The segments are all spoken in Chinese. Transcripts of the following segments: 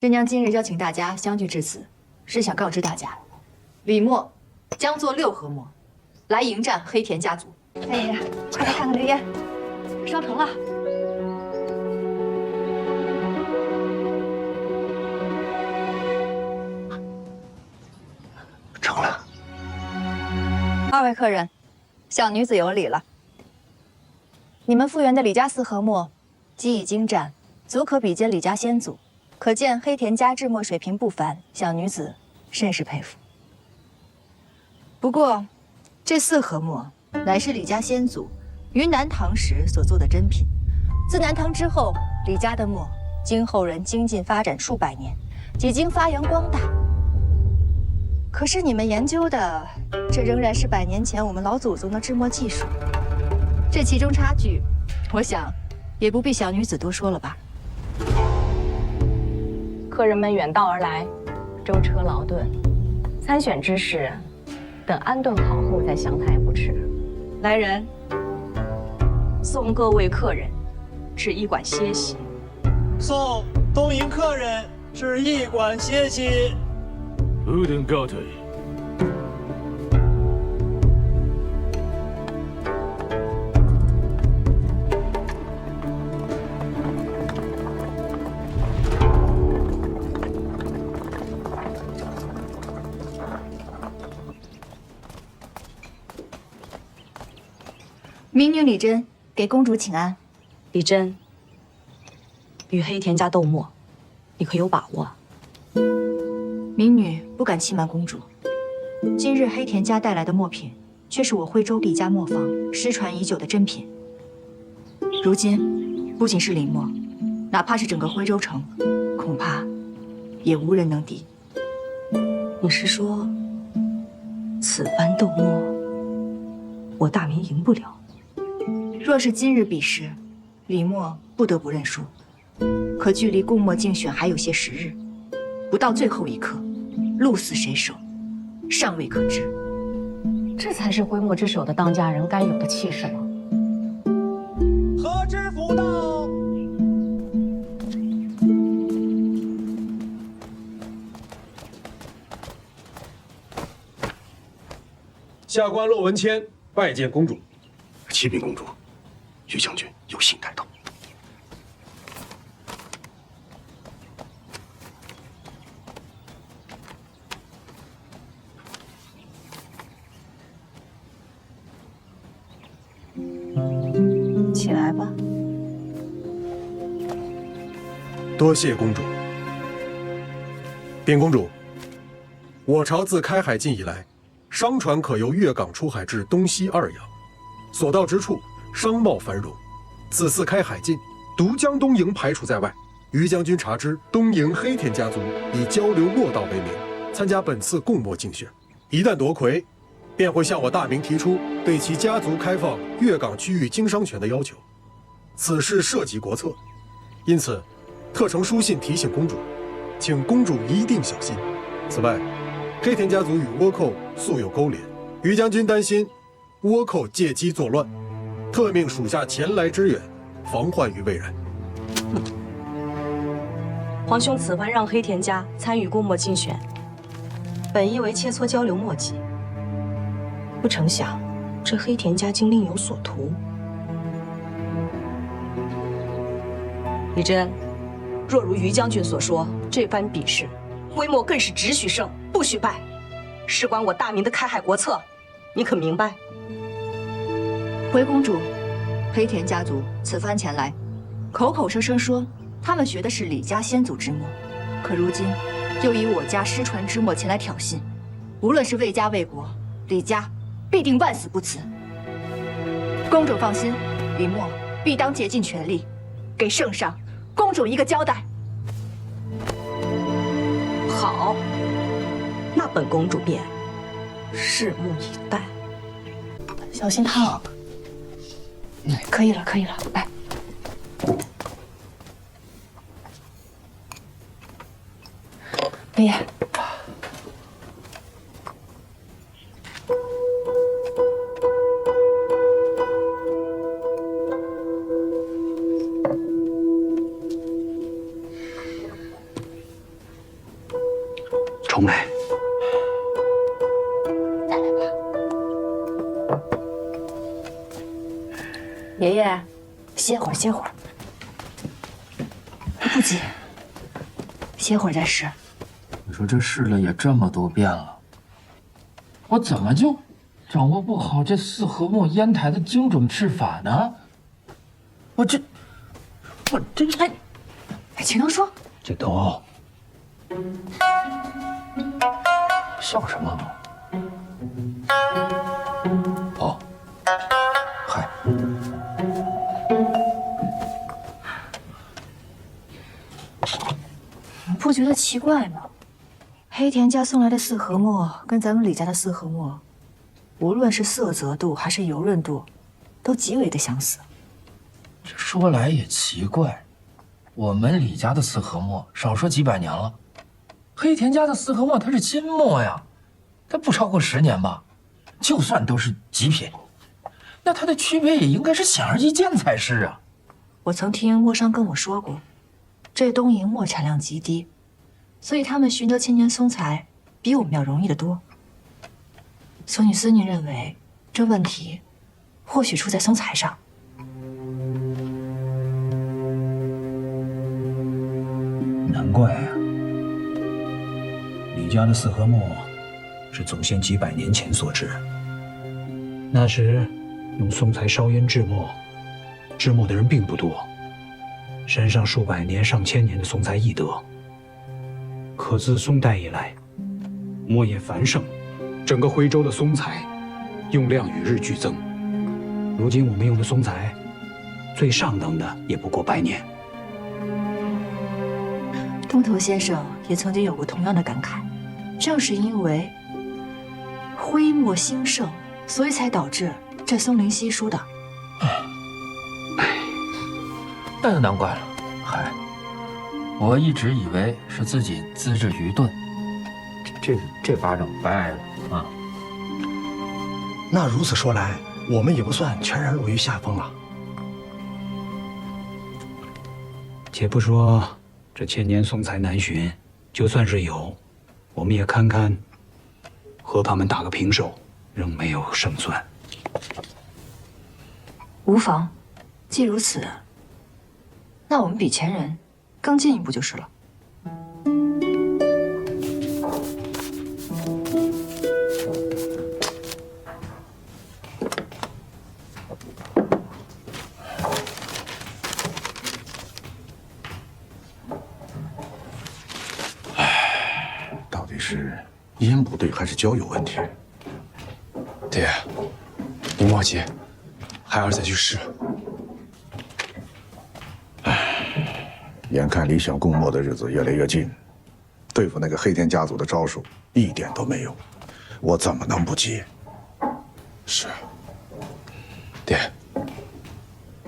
朕娘今日邀请大家相聚至此，是想告知大家，李默将做6合墨，来迎战黑田家族。哎呀，快来看看这烟，烧成了。成了。2位客人，小女子有礼了。你们复原的李家4合墨，技艺精湛，足可比肩李家先祖。 可见黑田家制墨水平不凡，小女子甚是佩服。不过，这4合墨乃是李家先祖于南唐时所做的珍品。自南唐之后，李家的墨经后人精进发展数百年，几经发扬光大。可是你们研究的，这仍然是100年前我们老祖宗的制墨技术。这其中差距，我想也不必小女子多说了吧。 客人们远道而来，舟车劳顿，参选之事，等安顿好后再详谈也不迟。来人，送各位客人至驿馆歇息。送东瀛客人至驿馆歇息。不等告退。 民女李珍给公主请安。李珍，与黑田家斗墨，你可有把握？民女不敢欺瞒公主。今日黑田家带来的墨品，却是我徽州李家磨坊失传已久的珍品。如今，不仅是李墨，哪怕是整个徽州城，恐怕也无人能敌。你是说，此番斗墨，我大明赢不了？ 若是今日比试，李默不得不认输。可距离共墨竞选还有些时日，不到最后一刻，鹿死谁手，尚未可知。这才是徽墨之首的当家人该有的气势吗？何知府到。下官骆文谦拜见公主。启禀公主。 于将军有信带到。起来吧。多谢公主。禀公主，我朝自开海禁以来，商船可由粤港出海至东西2洋，所到之处。 商贸繁荣，此次开海禁，独将东瀛排除在外。于将军察知，东瀛黑田家族以交流墨道为名，参加本次共墨竞选。一旦夺魁，便会向我大明提出对其家族开放粤港区域经商权的要求。此事涉及国策，因此特呈书信提醒公主，请公主一定小心。此外，黑田家族与倭寇素有勾连，于将军担心倭寇借机作乱。 特命属下前来支援，防患于未然。皇兄此番让黑田家参与共墨竞选，本意为切磋交流墨迹，不成想这黑田家竟另有所图。李珍，若如于将军所说，这番比试，徽墨更是只许胜不许败，事关我大明的开海国策，你可明白？ 回公主，黑田家族此番前来，口口声声说他们学的是李家先祖之墨，可如今又以我家失传之墨前来挑衅。无论是为家为国，李家必定万死不辞。公主放心，李默必当竭尽全力，给圣上、公主一个交代。好，那本公主便拭目以待。小心烫。 可以了，可以了，来。爷。重来。爷爷，歇会儿，歇会儿，不急，歇会儿再试。你说这试了也这么多遍了，我怎么就掌握不好这四合墨烟台的精准制法呢？我这哎，请能说。这都笑什么？哦，嗨，你不觉得奇怪吗？黑田家送来的四合墨跟咱们李家的四合墨，无论是色泽度还是油润度，都极为的相似。这说来也奇怪，我们李家的四合墨少说几百年了，黑田家的四合墨它是金墨呀，它不超过10年吧？就算都是极品，那它的区别也应该是显而易见才是啊。我曾听墨商跟我说过，这东瀛墨产量极低，所以他们寻得千年松材比我们要容易得多。索女司，你认为这问题或许出在松材上？难怪啊！李家的四合墨是祖先几百年前所制，那时用松材烧烟制墨，制墨的人并不多，山上数百年、上千年的松材易得。可自宋代以来，墨业繁盛，整个徽州的松材用量与日俱增。如今我们用的松材，最上等的也不过100年。东头先生也曾经有过同样的感慨，正是因为徽墨兴盛，所以才导致这松林稀疏的。那就难怪了。嗨，我一直以为是自己资质愚钝，这巴掌白挨了啊！那如此说来，我们也不算全然落于下风啊。且不说这千年松材难寻，就算是有，我们也堪堪和他们打个平手，仍没有胜算。无妨，既如此，那我们比前人更进一步就是了。到底是烟不对还是胶有问题？爹，你莫急，孩儿再去试。眼看理想共墨的日子越来越近，对付那个黑田家族的招数一点都没有，我怎么能不急？是，爹，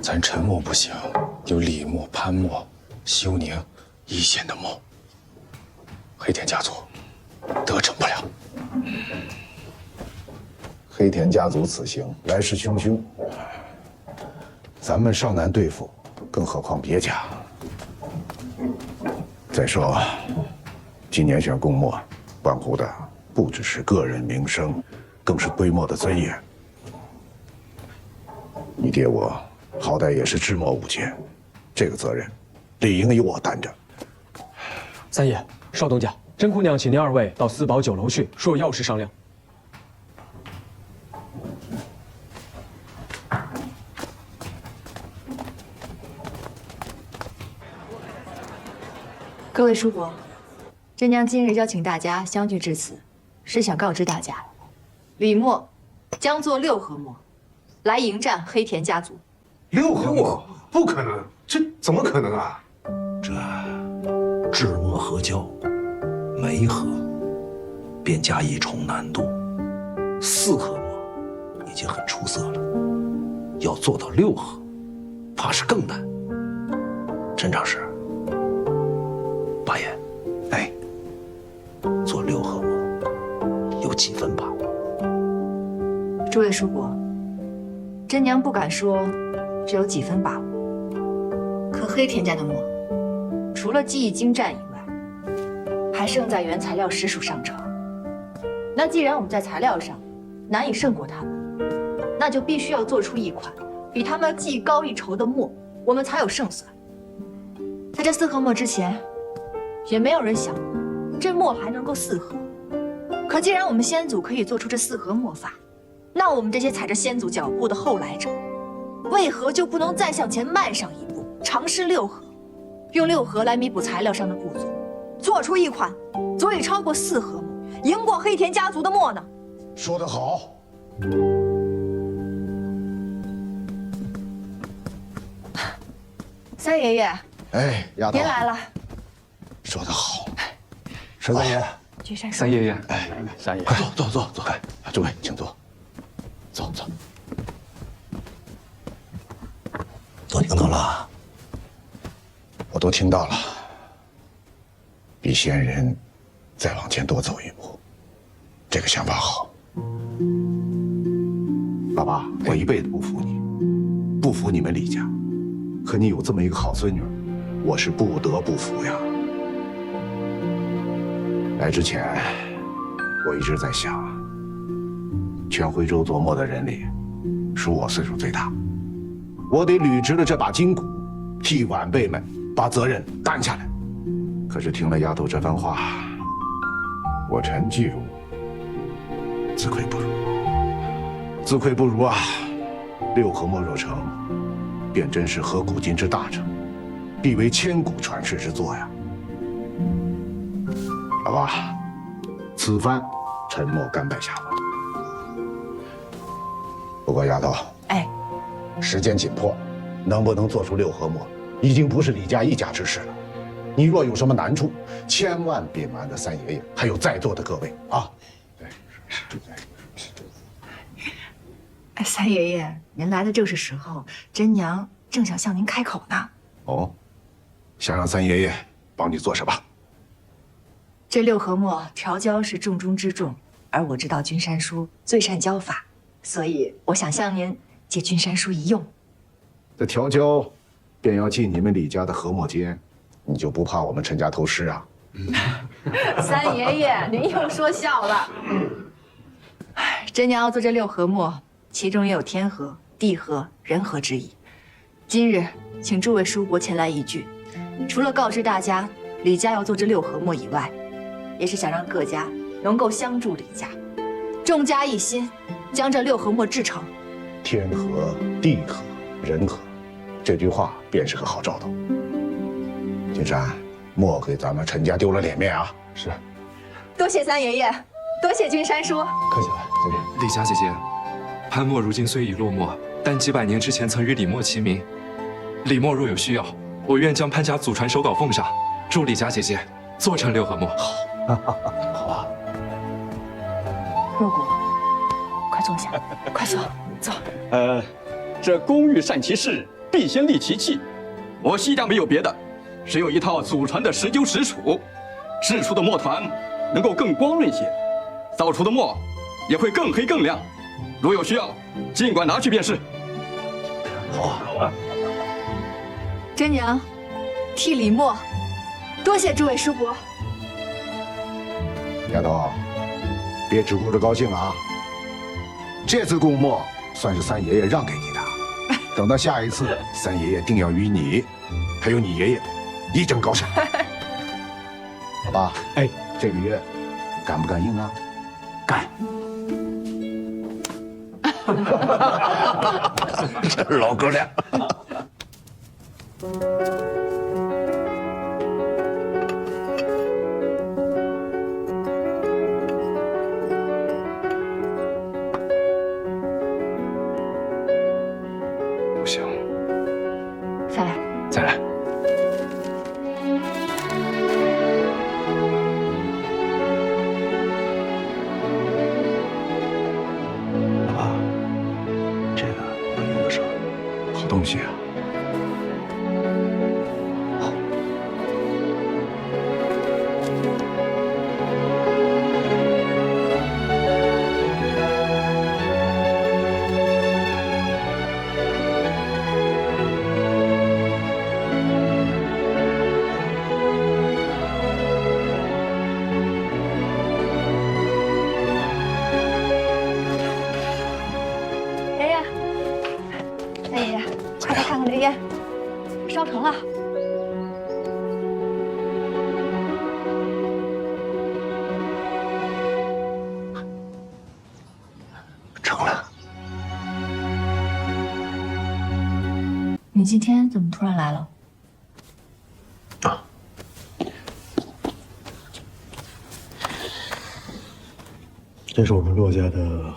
咱陈墨不行，有李墨、潘墨、休宁、一线的墨，黑田家族得逞不了。黑田家族此行来势汹汹，咱们尚难对付，更何况别家。再说，今年选共墨，关乎的不只是个人名声，更是规墨的尊严。你爹我好歹也是制墨5杰，这个责任理应由我担着。三爷，少东家，甄姑娘请您2位到四宝酒楼去，说有要事商量。各位叔伯，甄娘今日邀请大家相聚至此，是想告知大家，李墨将做6合墨，来迎战黑田家族。6合墨？不可能，这怎么可能啊？这制墨合胶，每合便加一重难度，4合墨已经很出色了，要做到6合，怕是更难。陈长史，八爷，哎，做6合墨有几分把握？诸位叔伯，甄娘不敢说这有几分把握，可黑田家的墨，除了技艺精湛以外，还还胜在原材料实属上乘。那既然我们在材料上难以胜过他们，那就必须要做出一款比他们技高一筹的墨，我们才有胜算。在这四合墨之前，也没有人想这墨还能够四合。可既然我们先祖可以做出这四合墨法，那我们这些踩着先祖脚步的后来者，为何就不能再向前迈上一步，尝试六合，用六合来弥补材料上的不足，做出一款足以超过四合墨，赢过黑田家族的墨呢？说得好。三爷爷，哎，丫头，您来了。说得好。沈三爷，君山叔，三爷爷，哎，三爷，快坐。诸位，请坐。走。都听到了？我都听到了。比先人再往前多走一步，这个想法好。爸爸，我一辈子不服你，不服你们李家。可你有这么一个好孙女，我是不得不服呀。来之前，我一直在想，全徽州做墨的人里，属我岁数最大，我得捋直了这把筋骨，替晚辈们把责任担下来。可是听了丫头这番话，我陈继儒自愧不如，自愧不如啊！六合墨若成，便真是合古今之大成，必为千古传世之作呀！老爸，此番沉默甘拜下风。不过丫头，哎，时间紧迫，能不能做出六合墨，已经不是李家一家之事了。你若有什么难处，千万别瞒着三爷爷，还有在座的各位啊！哎，三爷爷，您来的正是时候，真娘正想向您开口呢。哦，想让三爷爷帮你做什么？这六合墨调教是重中之重，而我知道君山叔最善教法，所以我想向您借君山叔一用。这调教便要进你们李家的合墨间，你就不怕我们陈家偷师啊？三爷爷，您又说笑了。哎，真娘要做这六合墨，其中也有天合、地合、人合之意。今日请诸位叔伯前来一聚，除了告知大家李家要做这六合墨以外，也是想让各家能够相助李家，众家一心，将这六合墨制成。天合、地合、人合，这句话便是个好兆头。金山，莫给咱们陈家丢了脸面啊！是，多谢三爷爷，多谢君山叔。客气了，这边。李家姐姐，潘墨如今虽已落寞，但几百年之前曾与李墨齐名。李墨若有需要，我愿将潘家祖传手稿奉上，助李家姐姐做成六合墨。好啊。若谷，快坐下，快坐，坐。这工欲善其事，必先利其器。我西家没有别的，只有一套祖传的石臼石杵，制出的墨团能够更光润些，造出的墨也会更黑更亮。如有需要，尽管拿去便是。好啊。真娘替李墨，多谢诸位叔伯。丫头，别只顾着高兴啊！这次供墨算是三爷爷让给你的，等到下一次，三爷爷定要与你，还有你爷爷，一争高下。好吧？哎，这个月干不干硬啊？干！这是老哥俩。不行，再来，再来。老爸，这个我用得上，好东西啊。成了。你今天怎么突然来了？啊，这是我们骆家的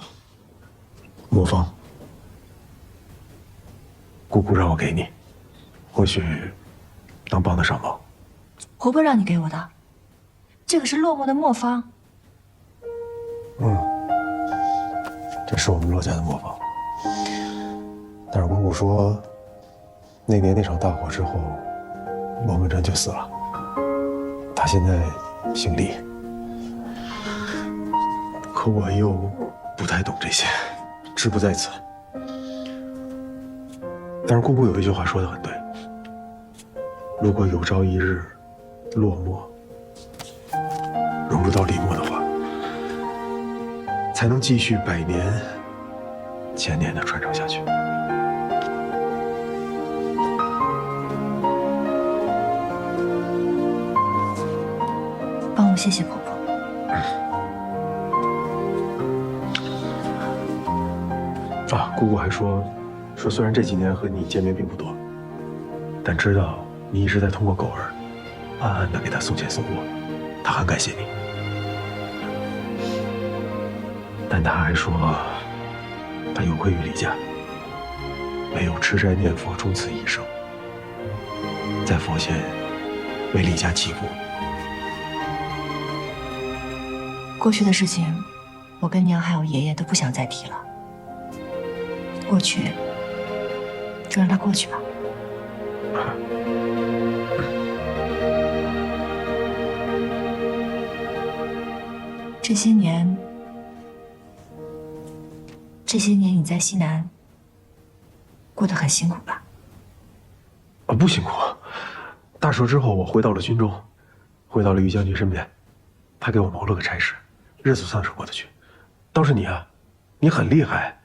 磨坊，姑姑让我给你，或许能帮得上忙。婆婆让你给我的，这可是落寞的磨坊。这是我们骆家的磨坊，但是姑姑说，那年那场大火之后，罗文珍就死了。她现在姓李，可我又不太懂这些，志不在此。但是姑姑有一句话说得很对，如果有朝一日落寞融入到李墨的话，才能继续百年、千年的传承下去。帮我谢谢婆婆。啊，姑姑还说，虽然这几年和你见面并不多，但知道你一直在通过狗儿，暗暗的给她送钱送货，她很感谢你。但她还说，她有愧于李家，没有吃斋念佛终此一生，在佛前为李家祈福。过去的事情，我跟娘还有爷爷都不想再提了。过去，就让它过去吧。这些年你在西南过得很辛苦吧？不辛苦。大赦之后，我回到了军中，回到了于将军身边，他给我谋了个差事，日子算是过得去。倒是你啊，你很厉害，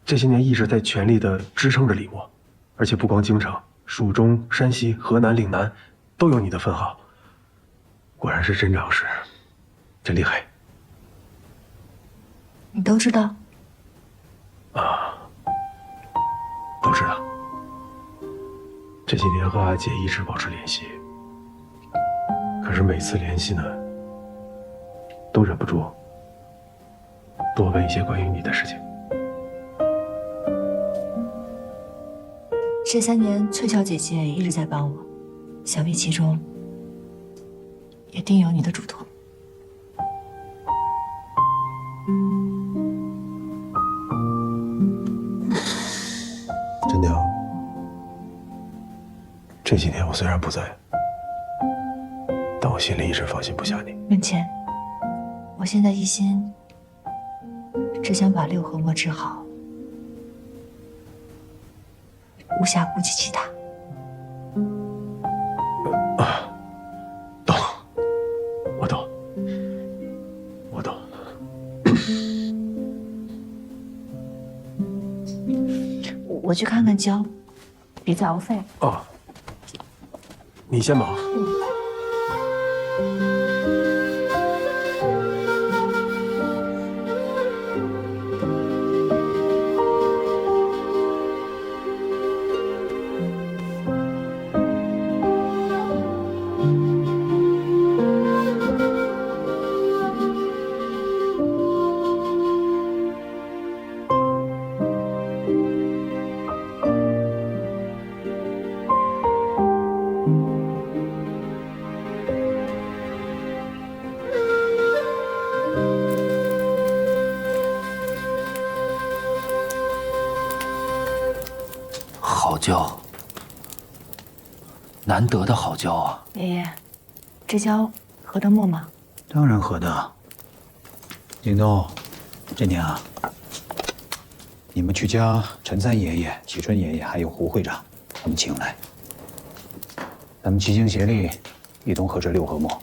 这些年一直在全力的支撑着李墨，而且不光京城、蜀中、山西、河南、岭南都有你的分号。果然是真长史，真厉害。你都知道？都知道。这几年和阿姐一直保持联系，可是每次联系呢，都忍不住多问一些关于你的事情。这3年，翠小姐姐也一直在帮我，想必其中也定有你的嘱托。真娘，这几年我虽然不在，但我心里一直放心不下你。文倩，我现在一心只想把六合墨治好，无暇顾及其他。懂，我懂，我懂。我去看看胶，别再熬废了。哦，你先忙。好胶，难得的好胶啊！爷爷，这胶合得墨吗？当然合得。京东，这年啊，你们去将陈三爷爷、启春爷爷还有胡会长他们请来，咱们齐心协力，一同合制六合墨。